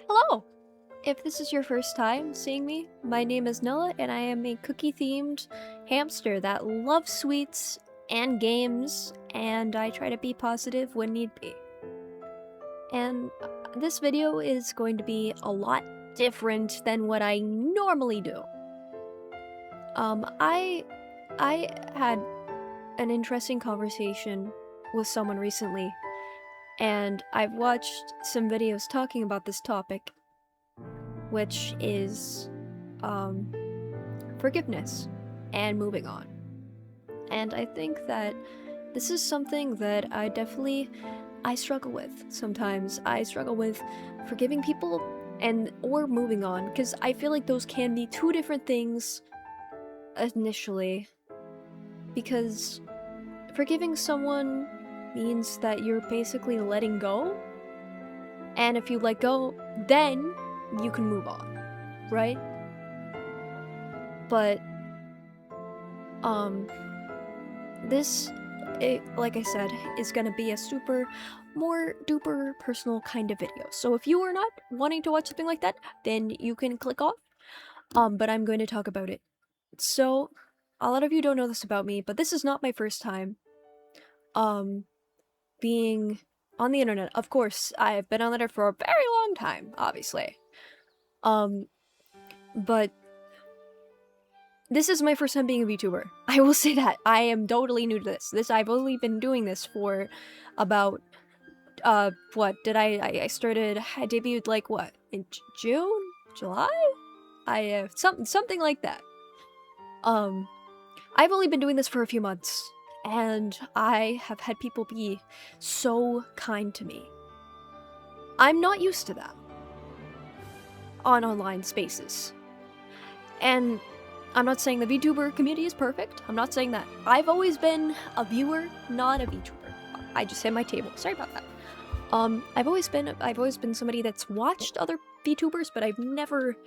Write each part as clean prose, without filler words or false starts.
Hello! If this is your first time seeing me, my name is Nilla, and I am a cookie-themed hamster that loves sweets and games, and I try to be positive when need be. And this video is going to be a lot different than what I normally do. I had an interesting conversation with someone recently, and I've watched some videos talking about this topic, which is forgiveness and moving on. And I think that this is something that I struggle with sometimes. I struggle with forgiving people or moving on, because I feel like those can be two different things initially. Because forgiving someone means that you're basically letting go, and if you let go, then you can move on, right? But like I said, is gonna be a more duper personal kind of video. So if you are not wanting to watch something like that, then you can click off. But I'm going to talk about it. So a lot of you don't know this about me, but this is not my first time being on the internet. Of course, I've been on the internet for a very long time, obviously. But this is my first time being a VTuber. I will say that. I am totally new to this. I've only been doing this for about, I debuted like what? In June? July? Something like that. I've only been doing this for a few months, and I have had people be so kind to me. I'm not used to that on online spaces. And I'm not saying the VTuber community is perfect. I'm not saying that. I've always been a viewer, not a VTuber. I just hit my table. Sorry about that. I've always been somebody that's watched other VTubers, but I've never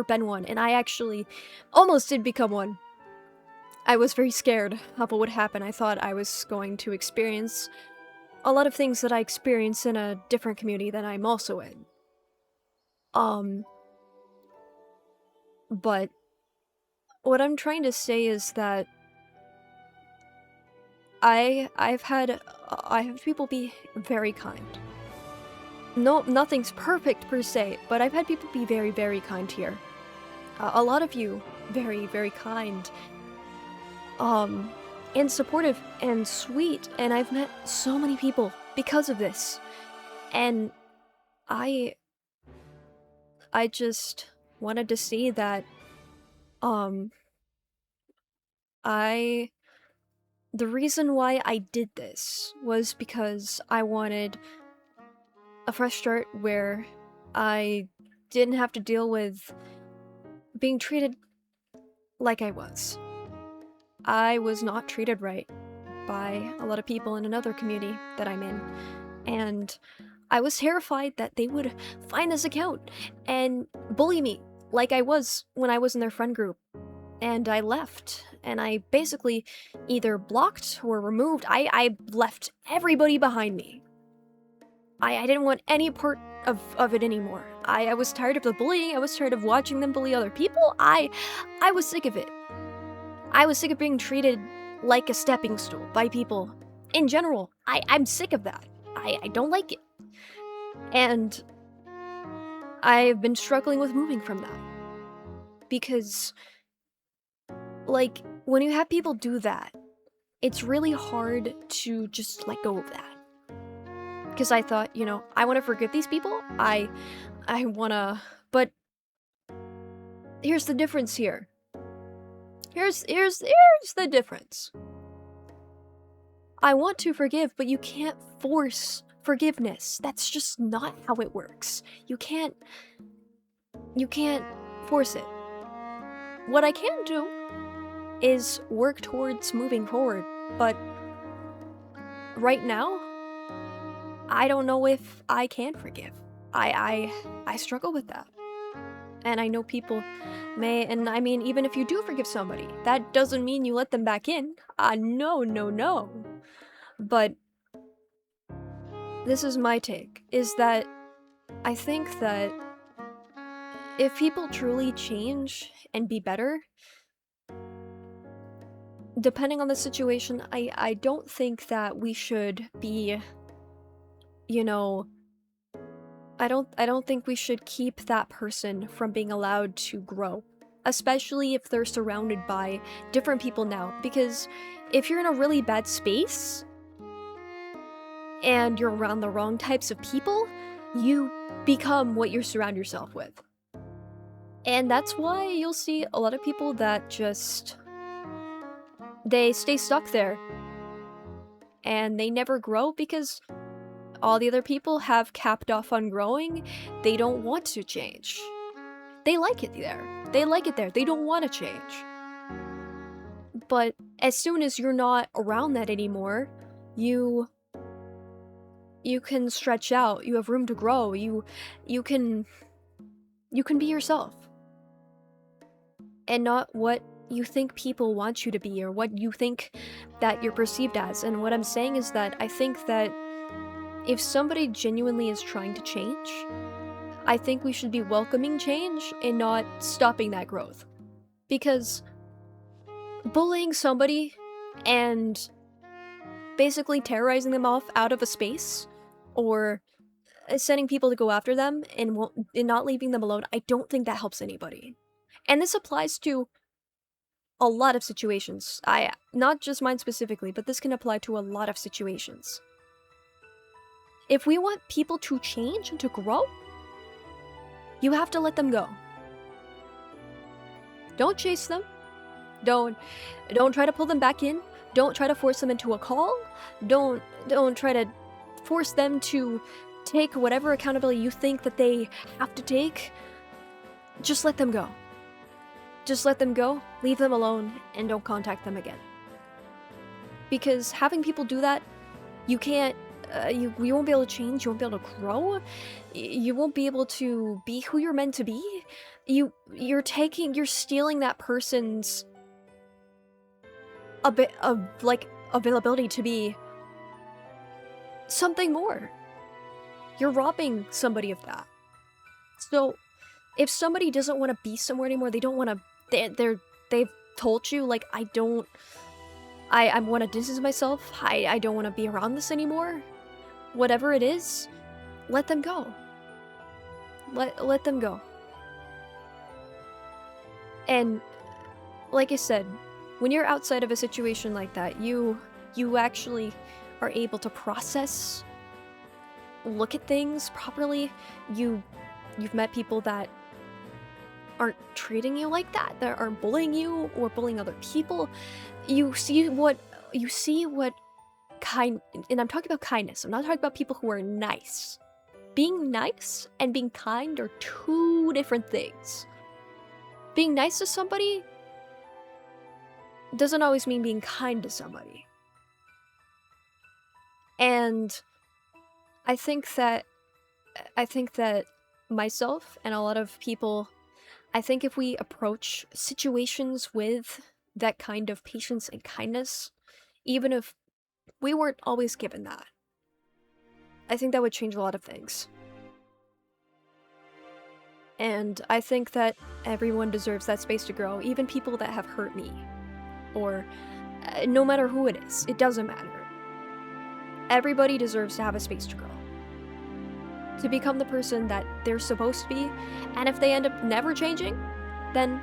been one, and I actually almost did become one. I was very scared of what would happen. I thought I was going to experience a lot of things that I experience in a different community that I'm also in. But what I'm trying to say is that I have people be very kind. No, nothing's perfect per se, but I've had people be very, very kind here. A lot of you, very, very kind. And supportive and sweet, and I've met so many people because of this. And I just wanted to say that, the reason why I did this was because I wanted a fresh start where I didn't have to deal with being treated like I was. I was not treated right by a lot of people in another community that I'm in, and I was terrified that they would find this account and bully me like I was when I was in their friend group. And I left, and I basically either blocked or removed. I left everybody behind me. I didn't want any part of it anymore. I was tired of the bullying. I was tired of watching them bully other people. I was sick of it. I was sick of being treated like a stepping stool by people in general. I'm sick of that. I don't like it. And I've been struggling with moving from that. Because, like, when you have people do that, it's really hard to just let go of that. Because I thought, I want to forgive these people. I want to... But here's the difference here. Here's the difference. I want to forgive, but you can't force forgiveness. That's just not how it works. You can't force it. What I can do is work towards moving forward, but right now, I don't know if I can forgive. I struggle with that. And I know people may, and I mean, even if you do forgive somebody, that doesn't mean you let them back in. No. But this is my take, is that I think that if people truly change and be better, depending on the situation, I don't think that we should be, you know, I don't think we should keep that person from being allowed to grow, especially if they're surrounded by different people now, because if you're in a really bad space and you're around the wrong types of people, you become what you surround yourself with. And that's why you'll see a lot of people that just, they stay stuck there and they never grow because all the other people have capped off on growing. They don't want to change. They like it there. They like it there. They don't want to change. But as soon as you're not around that anymore, you can stretch out. You have room to grow. You can be yourself. And not what you think people want you to be or what you think that you're perceived as. And what I'm saying is that I think that if somebody genuinely is trying to change, I think we should be welcoming change and not stopping that growth. Because bullying somebody and basically terrorizing them off out of a space or sending people to go after them and not leaving them alone, I don't think that helps anybody. And this applies to a lot of situations. Not just mine specifically, but this can apply to a lot of situations. If we want people to change and to grow, you have to let them go. Don't chase them. Don't try to pull them back in. Don't try to force them into a call. Don't try to force them to take whatever accountability you think that they have to take. Just let them go. Just let them go, leave them alone, and don't contact them again. Because having people do that, you can't, you won't be able to change, you won't be able to grow, you won't be able to be who you're meant to be. You're stealing that person's a bit of, like, availability to be something more. You're robbing somebody of that. So, if somebody doesn't want to be somewhere anymore, they don't want to, they've told you, like, I want to distance myself, I don't want to be around this anymore, whatever it is, let them go. Let them go. And, like I said, when you're outside of a situation like that, you actually are able to process, look at things properly. You've met people that aren't treating you like that aren't bullying you or bullying other people. You see what kind, and I'm talking about kindness. I'm not talking about people who are nice. Being nice and being kind are two different things. Being nice to somebody doesn't always mean being kind to somebody. And I think that myself and a lot of people, I think if we approach situations with that kind of patience and kindness, even if we weren't always given that, I think that would change a lot of things. And I think that everyone deserves that space to grow, even people that have hurt me. Or no matter who it is, it doesn't matter. Everybody deserves to have a space to grow. To become the person that they're supposed to be, and if they end up never changing, then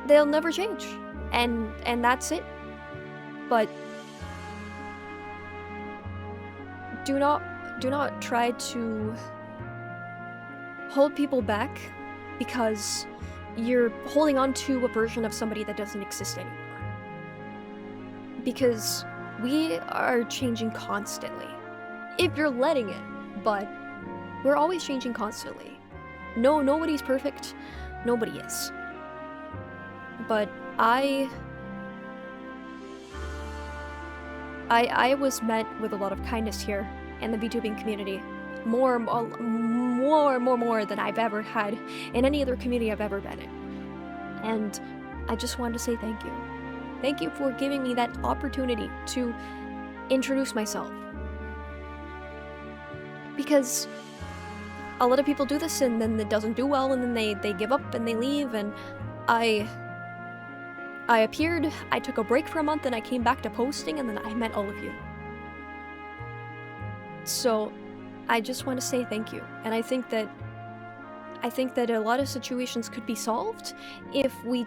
they'll never change. And that's it. But do not try to hold people back because you're holding on to a version of somebody that doesn't exist anymore. Because we are changing constantly. If you're letting it, but we're always changing constantly. No, nobody's perfect. Nobody is. But I was met with a lot of kindness here in the VTubing community. More than I've ever had in any other community I've ever been in. And I just wanted to say thank you. Thank you for giving me that opportunity to introduce myself. Because a lot of people do this and then it doesn't do well and then they give up and they leave, and I appeared, I took a break for a month, and I came back to posting, and then I met all of you. So I just want to say thank you, and I think that a lot of situations could be solved if we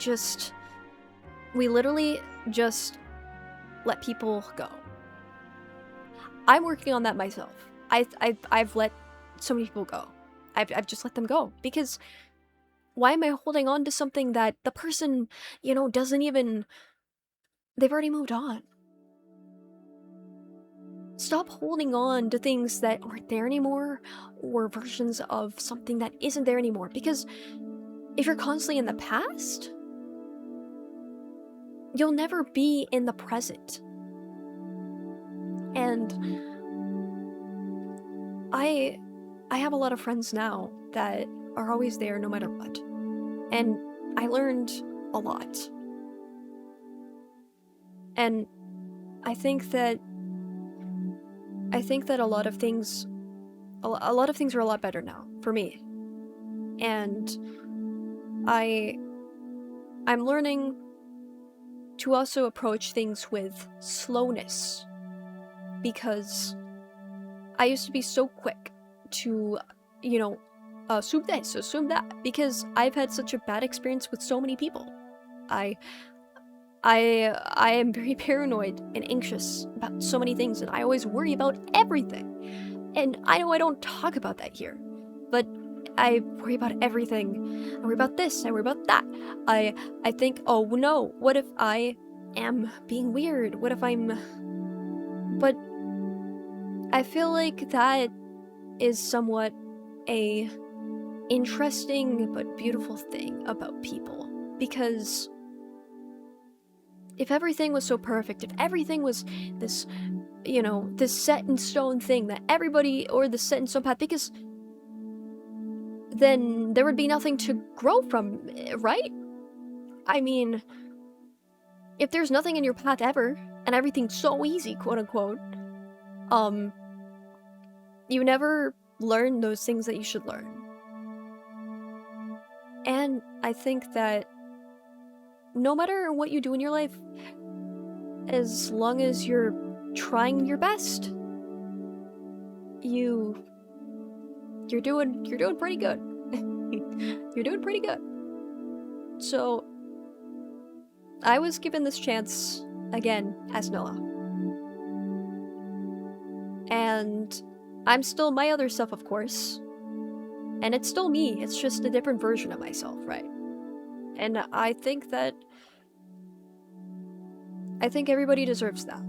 literally just let people go. I'm working on that myself. I've let so many people go. I've just let them go, because why am I holding on to something that the person, you know, doesn't even... They've already moved on. Stop holding on to things that aren't there anymore, or versions of something that isn't there anymore, because if you're constantly in the past, you'll never be in the present. And I have a lot of friends now that are always there no matter what. And I learned a lot. And I think that a lot of things are a lot better now for me. And I'm learning to also approach things with slowness, because I used to be so quick to, you know, assume this, assume that, because I've had such a bad experience with so many people. I am very paranoid and anxious about so many things, and I always worry about everything. And I know I don't talk about that here, but I worry about everything. I worry about this, I worry about that. I think, oh no, what if I am being weird? What if I'm... But I feel like that is somewhat a interesting but beautiful thing about people, because if everything was so perfect, if everything was this, you know, this set in stone thing that everybody, or the set in stone path, because then there would be nothing to grow from, right? I mean, if there's nothing in your path ever, and everything's so easy, quote unquote, you never learn those things that you should learn. And I think that no matter what you do in your life, as long as you're trying your best, you're doing pretty good. You're doing pretty good. So I was given this chance again as Nilla, and I'm still my other self, of course, and it's still me. It's just a different version of myself, right? And I think everybody deserves that.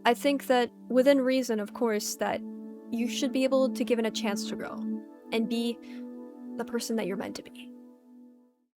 I think that within reason, of course, that you should be able to give it a chance to grow and be the person that you're meant to be.